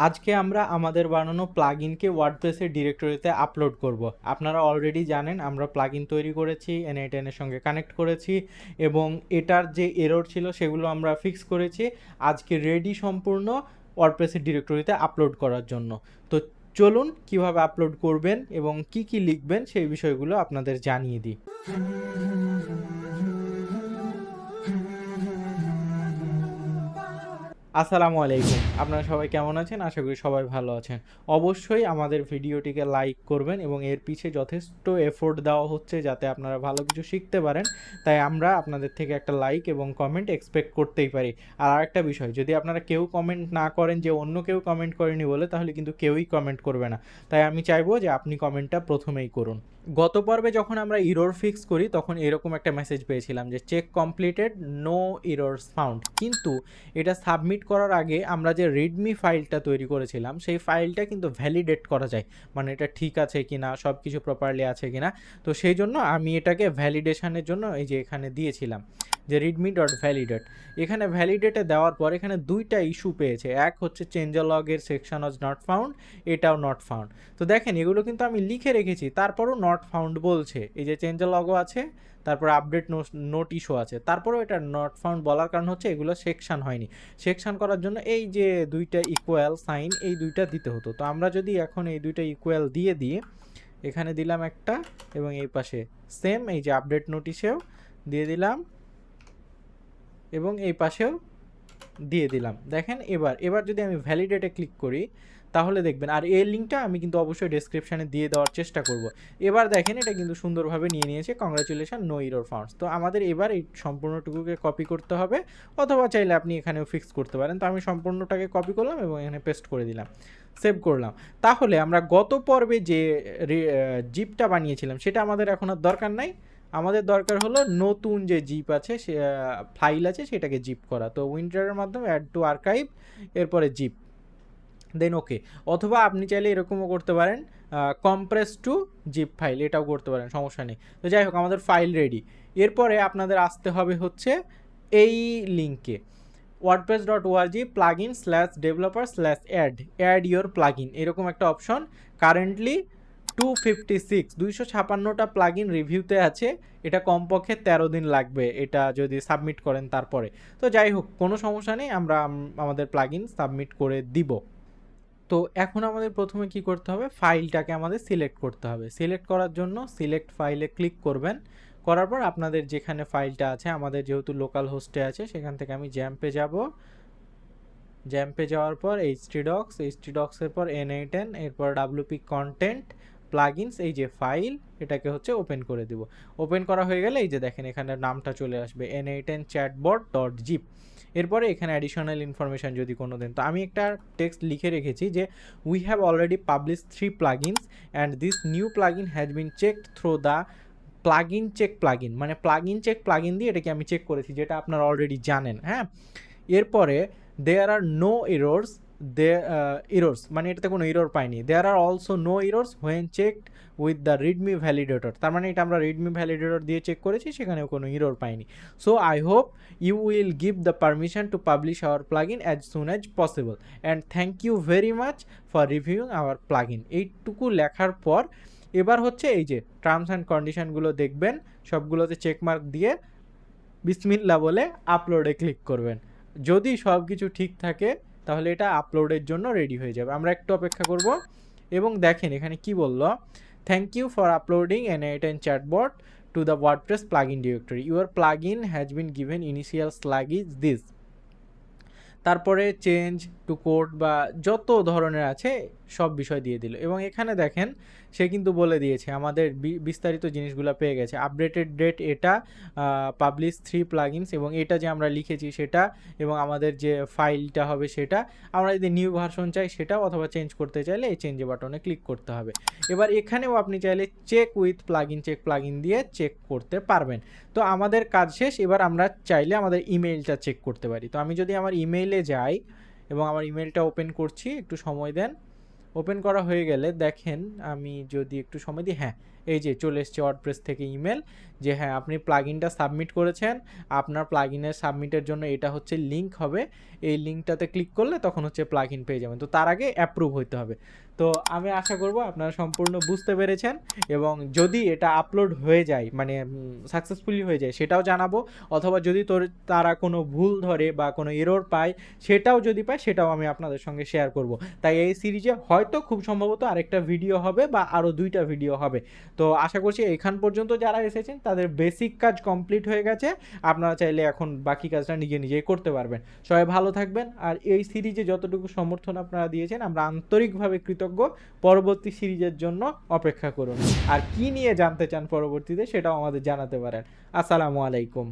আজকে আমরা আমাদের বানানো প্লাগইনকে ওয়ার্ডপ্রেসের ডিরেক্টরিতে আপলোড করব। আপনারা অলরেডি জানেন আমরা প্লাগইন তৈরি করেছি, N8N এর সঙ্গে কানেক্ট করেছি এবং এটার যে এরর ছিল সেগুলো আমরা ফিক্স করেছি। আজকে রেডি সম্পূর্ণ ওয়ার্ডপ্রেসের ডিরেক্টরিতে আপলোড করার জন্য। তো চলুন কিভাবে আপলোড করবেন এবং কি কি লিখবেন সেই বিষয়গুলো আপনাদের জানিয়ে দিই। আসসালামু আলাইকুম, আপনারা সবাই কেমন আছেন? আশা করি সবাই ভালো আছেন। অবশ্যই আমাদের ভিডিওটিকে লাইক করবেন এবং এর পিছে যথেষ্ট এফোর্ট দেওয়া হচ্ছে যাতে আপনারা ভালো কিছু শিখতে পারেন, তাই আমরা আপনাদের থেকে একটা লাইক এবং কমেন্ট এক্সপেক্ট করতেই পারি। আর আরেকটা বিষয়, যদি আপনারা কেউ কমেন্ট না করেন যে অন্য কেউ কমেন্ট করেনি বলে, তাহলে কিন্তু কেউই কমেন্ট করবে না। তাই আমি চাইবো যে আপনি কমেন্টটা প্রথমেই করুন। গত পর্বে যখন আমরা ইরর ফিক্স করি তখন এরকম একটা মেসেজ পেয়েছিলাম যে চেক কমপ্লিটেড, নো ইররস ফাউন্ড। কিন্তু এটা সাবমিট করার আগে আমরা যে রিডমি ফাইলটা তৈরি করেছিলাম সেই ফাইলটা কিন্তু ভ্যালিডেট করা যায়, মানে এটা ঠিক আছে কিনা, সব কিছু প্রপারলি আছে কিনা। তো সেই জন্য আমি এটাকে ভ্যালিডেশনের জন্য এই যে এখানে দিয়েছিলাম যে রিডমি ডট ভ্যালিডেট। এখানে ভ্যালিডেটে দেওয়ার পর এখানে দুইটা ইস্যু পেয়েছে। এক হচ্ছে চেঞ্জলগের সেকশন ওয়াজ নট ফাউন্ড, এটাও নট ফাউন্ড। তো দেখেন এগুলো কিন্তু আমি লিখে রেখেছি, তারপরও নট ফাউন্ড বলছে। এই যে চেঞ্জলগও আছে, তারপর আপডেট নোট ইস্যু আছে, তারপরেও এটা নট ফাউন্ড বলার কারণ হচ্ছে এগুলো সেকশন হয়নি। সেকশন করার জন্য এই যে দুইটা ইকুয়াল সাইন, এই দুইটা দিতে হতো। তো আমরা যদি এখন এই দুইটা ইকুয়াল দিয়ে দিই, এখানে দিলাম একটা এবং এই পাশে সেম এই যে আপডেট নোটিশেও দিয়ে দিলাম এবং এই পাশেও দিয়ে দিলাম। দেখেন এবার যদি আমি ভ্যালিডেটে ক্লিক করি তাহলে দেখবেন, আর এই লিঙ্কটা আমি কিন্তু অবশ্যই ডেসক্রিপশানে দিয়ে দেওয়ার চেষ্টা করব। এবার দেখেন এটা কিন্তু সুন্দরভাবে নিয়ে নিয়েছে, কংগ্রাচুলেশন, নো ইরর ফাউন্ডস। তো আমাদের এবার এই সম্পূর্ণটুকুকে কপি করতে হবে, অথবা চাইলে আপনি এখানেও ফিক্স করতে পারেন। তো আমি সম্পূর্ণটাকে কপি করলাম এবং এখানে পেস্ট করে দিলাম, সেভ করলাম। তাহলে আমরা গত পর্বে যে জিপটা বানিয়েছিলাম সেটা আমাদের এখন আর দরকার নাই। আমাদের দরকার হলো নতুন যে জিপ আছে, সে ফাইল আছে, সেটাকে জিপ করা। তো উইন্টারের মাধ্যমে অ্যাড টু আর্কাইভ, এরপরে জিপ, দেন ওকে। অথবা আপনি চাইলে এরকমও করতে পারেন, কম্প্রেস টু জিপ ফাইল, এটাও করতে পারেন, সমস্যা নেই। তো যাই হোক, আমাদের ফাইল রেডি। এরপরে আপনাদের আসতে হবে হচ্ছে এই লিঙ্কে, wordpress.org plugin/developer/add add your plugin, এরকম একটা অপশন। কারেন্টলি 256টা প্লাগইন রিভিউতে আছে। এটা কমপক্ষে 13 দিন লাগবে এটা যদি সাবমিট করেন তারপরে। তো যাই হোক, কোনো সমস্যা নেই, আমরা আমাদের প্লাগইন সাবমিট করে দিব। তো এখন আমাদের প্রথমে কি করতে হবে, ফাইলটাকে আমাদের সিলেক্ট করতে হবে। সিলেক্ট করার জন্য সিলেক্ট ফাইলে ক্লিক করবেন। করার পর আপনাদের যেখানে ফাইলটা আছে, আমাদের যেহেতু লোকাল হোস্টে আছে, সেখান থেকে আমি জ্যাম্পে যাব। জ্যাম্পে যাওয়ার পর এইচটিডক্সের পর N8N, এরপর WP কন্টেন্ট প্লাগইনস, এই যে ফাইল, এটাকে হচ্ছে ওপেন করে দিব। ওপেন করা হয়ে গেলে এই যে দেখেন এখানে নামটা চলে আসবে, N8N chatbot.zip। এরপরে এখানে অ্যাডিশনাল ইনফরমেশান যদি কোনো দেন, তো আমি একটা টেক্সট লিখে রেখেছি যে we have already publish 3 plugins and this new plugin has been checked through the plugin check plugin, মানে প্লাগইন চেক প্লাগইন দিয়ে এটাকে আমি চেক করেছি, যেটা আপনারা অলরেডি জানেন। হ্যাঁ, এরপরে there are no errors, errors মানে এটাতে কোনো এরর পাইনি। There are also no errors when checked with the readme validator, তার মানে এটা আমরা রিডমি ভ্যালিডেটর দিয়ে চেক করেছি, সেখানেও কোনো এরর পাইনি। So I hope you will give the permission to publish our plugin as soon as possible and thank you very much for reviewing our plugin. এইটুকু লেখার পর এবার হচ্ছে এই যে টার্মস অ্যান্ড কন্ডিশনগুলো দেখবেন, সবগুলোতে চেকমার্ক দিয়ে বিসমিল্লাহ বলে আপলোডে ক্লিক করবেন। যদি সব কিছু ঠিক থাকে তাহলে এটা আপলোডের জন্য রেডি হয়ে যাবে। আমরা একটু অপেক্ষা করব এবং দেখেন এখানে কি বলল, thank you for uploading N8N chatbot to the WordPress plugin directory. Your plugin has been given initial slug is this. তারপরে চেঞ্জ টু কোড বা যত ধরনের আছে সব বিষয় দিয়ে দিল। এবং এখানে দেখেন সে কিন্তু বলে দিয়েছে, আমাদের বিস্তারিত জিনিসগুলো পেয়ে গেছে। আপডেটেড ডেট এটা, পাবলিশ 3 প্লাগইনস, এবং এটা যে আমরা লিখেছি সেটা, এবং আমাদের যে ফাইলটা হবে সেটা। আমরা যদি নিউ ভার্সন চাই সেটা, অথবা চেঞ্জ করতে চাইলে এই চেঞ্জ বাটনে ক্লিক করতে হবে। এবার এখানেও আপনি চাইলে check with plugin, check plugin দিয়ে চেক করতে পারবেন। তো আমাদের কাজ শেষ। এবার আমরা চাইলে আমাদের ইমেইলটা চেক করতে পারি। তো আমি যদি আমার ইমেইলে যাই এবং আমার ইমেইলটা ওপেন করছি, একটু সময় দেন। ওপেন করা হয়ে গেলে দেখেন, আমি যদি একটু সময় দিই, হ্যাঁ এই যে চলে এসছে ওয়ার্ডপ্রেস থেকে ইমেল যে হ্যাঁ আপনি প্লাগইনটা সাবমিট করেছেন। আপনার প্লাগইনের সাবমিটের জন্য এটা হচ্ছে লিঙ্ক হবে, এই লিঙ্কটাতে ক্লিক করলে তখন হচ্ছে প্লাগইন পেয়ে যাবেন। তো তার আগে অ্যাপ্রুভ হইতে হবে। তো আমি আশা করব আপনারা সম্পূর্ণ বুঝতে পেরেছেন, এবং যদি এটা আপলোড হয়ে যায় মানে সাকসেসফুলি হয়ে যায় সেটাও জানাবো, অথবা যদি তারা কোনো ভুল ধরে বা কোনো এরর পায় সেটাও যদি পায় সেটাও আমি আপনাদের সঙ্গে শেয়ার করব। তাই এই সিরিজে হয়তো খুব সম্ভবত আরেকটা ভিডিও হবে বা আরও 2টা ভিডিও হবে। তো আশা করছি এখান পর্যন্ত যারা এসেছেন তাদের বেসিক কাজ কমপ্লিট হয়ে গেছে, আপনারা চাইলে এখন বাকি কাজটা নিজে নিজেই করতে পারবেন। সবাই ভালো থাকবেন, আর এই সিরিজে যতটুকু সমর্থন আপনারা দিয়েছেন আমরা আন্তরিকভাবে কৃতজ্ঞ। পরবর্তী সিরিজের জন্য অপেক্ষা করুন, আর কি নিয়ে জানতে চান পরবর্তীতে সেটাও আমাদের জানাতে পারেন। আসসালামু আলাইকুম।